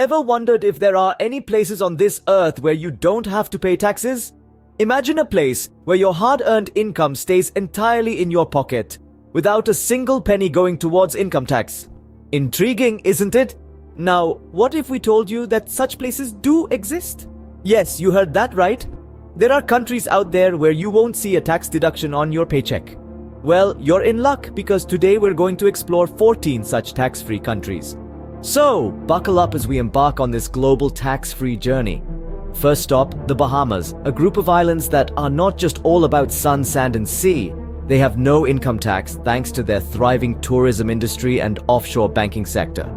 Ever wondered if there are any places on this earth where you don't have to pay taxes? Imagine a place where your hard-earned income stays entirely in your pocket, without a single penny going towards income tax. Intriguing, isn't it? Now, what if we told you that such places do exist? Yes, you heard that right. There are countries out there where you won't see a tax deduction on your paycheck. Well, you're in luck because today we're going to explore 14 such tax-free countries. So, buckle up as we embark on this global tax-free journey. First stop, the Bahamas, a group of islands that are not just all about sun, sand and sea. They have no income tax thanks to their thriving tourism industry and offshore banking sector.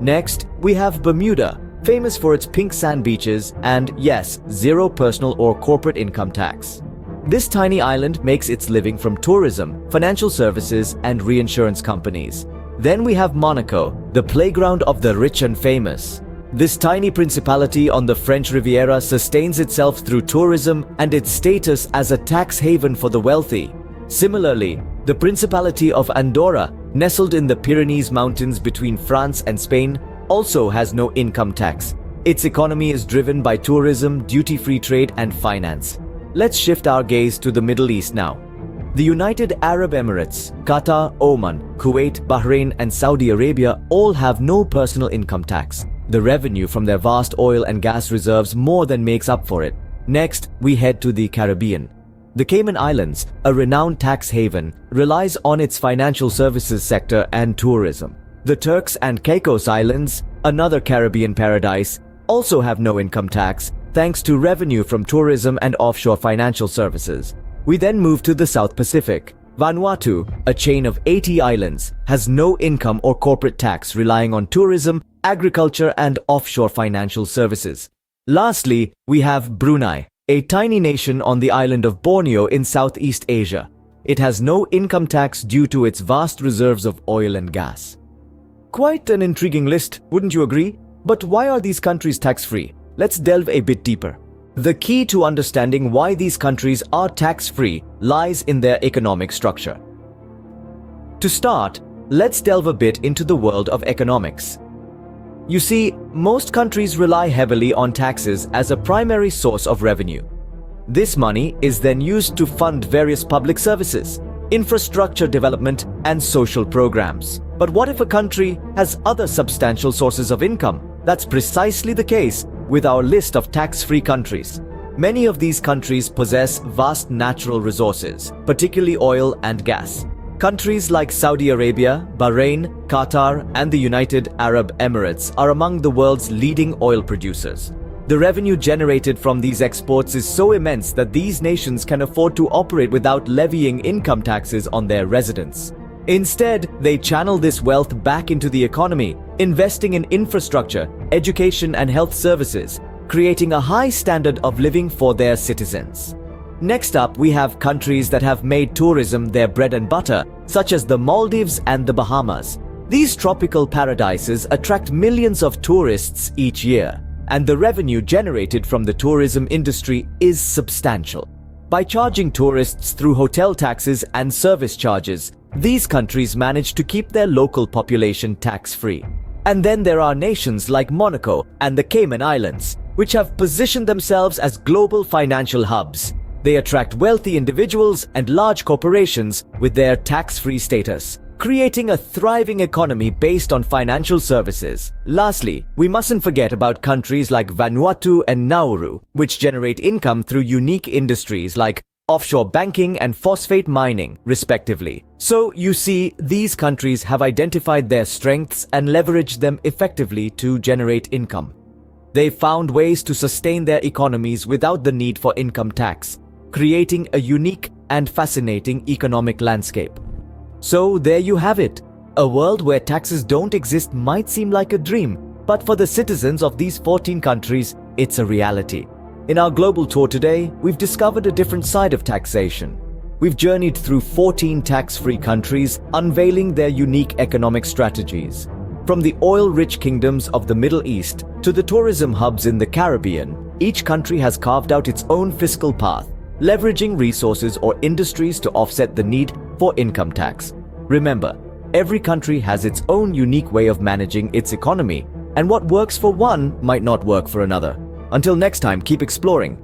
Next, we have Bermuda, famous for its pink sand beaches and, yes, zero personal or corporate income tax. This tiny island makes its living from tourism, financial services and reinsurance companies. Then we have Monaco, the playground of the rich and famous. This tiny principality on the French Riviera sustains itself through tourism and its status as a tax haven for the wealthy. Similarly, the Principality of Andorra, nestled in the Pyrenees Mountains between France and Spain, also has no income tax. Its economy is driven by tourism, duty-free trade and finance. Let's shift our gaze to the Middle East now. The United Arab Emirates, Qatar, Oman, Kuwait, Bahrain and Saudi Arabia all have no personal income tax. The revenue from their vast oil and gas reserves more than makes up for it. Next, we head to the Caribbean. The Cayman Islands, a renowned tax haven, relies on its financial services sector and tourism. The Turks and Caicos Islands, another Caribbean paradise, also have no income tax thanks to revenue from tourism and offshore financial services. We then move to the South Pacific. Vanuatu, a chain of 80 islands, has no income or corporate tax relying on tourism, agriculture and offshore financial services. Lastly, we have Brunei, a tiny nation on the island of Borneo in Southeast Asia. It has no income tax due to its vast reserves of oil and gas. Quite an intriguing list, wouldn't you agree? But why are these countries tax-free? Let's delve a bit deeper. The key to understanding why these countries are tax-free lies in their economic structure. To start, let's delve a bit into the world of economics. You see, most countries rely heavily on taxes as a primary source of revenue. This money is then used to fund various public services, infrastructure development, and social programs. But what if a country has other substantial sources of income? That's precisely the case with our list of tax-free countries. Many of these countries possess vast natural resources, particularly oil and gas. Countries like Saudi Arabia, Bahrain, Qatar, and the United Arab Emirates are among the world's leading oil producers. The revenue generated from these exports is so immense that these nations can afford to operate without levying income taxes on their residents. Instead, they channel this wealth back into the economy, investing in infrastructure, education and health services, creating a high standard of living for their citizens. Next up, we have countries that have made tourism their bread and butter, such as the Maldives and the Bahamas. These tropical paradises attract millions of tourists each year, and the revenue generated from the tourism industry is substantial. By charging tourists through hotel taxes and service charges, these countries manage to keep their local population tax-free. And then there are nations like Monaco and the Cayman Islands, which have positioned themselves as global financial hubs. They attract wealthy individuals and large corporations with their tax-free status, creating a thriving economy based on financial services. Lastly, we mustn't forget about countries like Vanuatu and Nauru, which generate income through unique industries like offshore banking and phosphate mining, respectively. So, you see, these countries have identified their strengths and leveraged them effectively to generate income. They've found ways to sustain their economies without the need for income tax, creating a unique and fascinating economic landscape. So, there you have it. A world where taxes don't exist might seem like a dream, but for the citizens of these 14 countries, it's a reality. In our global tour today, we've discovered a different side of taxation. We've journeyed through 14 tax-free countries, unveiling their unique economic strategies. From the oil-rich kingdoms of the Middle East to the tourism hubs in the Caribbean, each country has carved out its own fiscal path, leveraging resources or industries to offset the need for income tax. Remember, every country has its own unique way of managing its economy, And what works for one might not work for another. Until next time, keep exploring.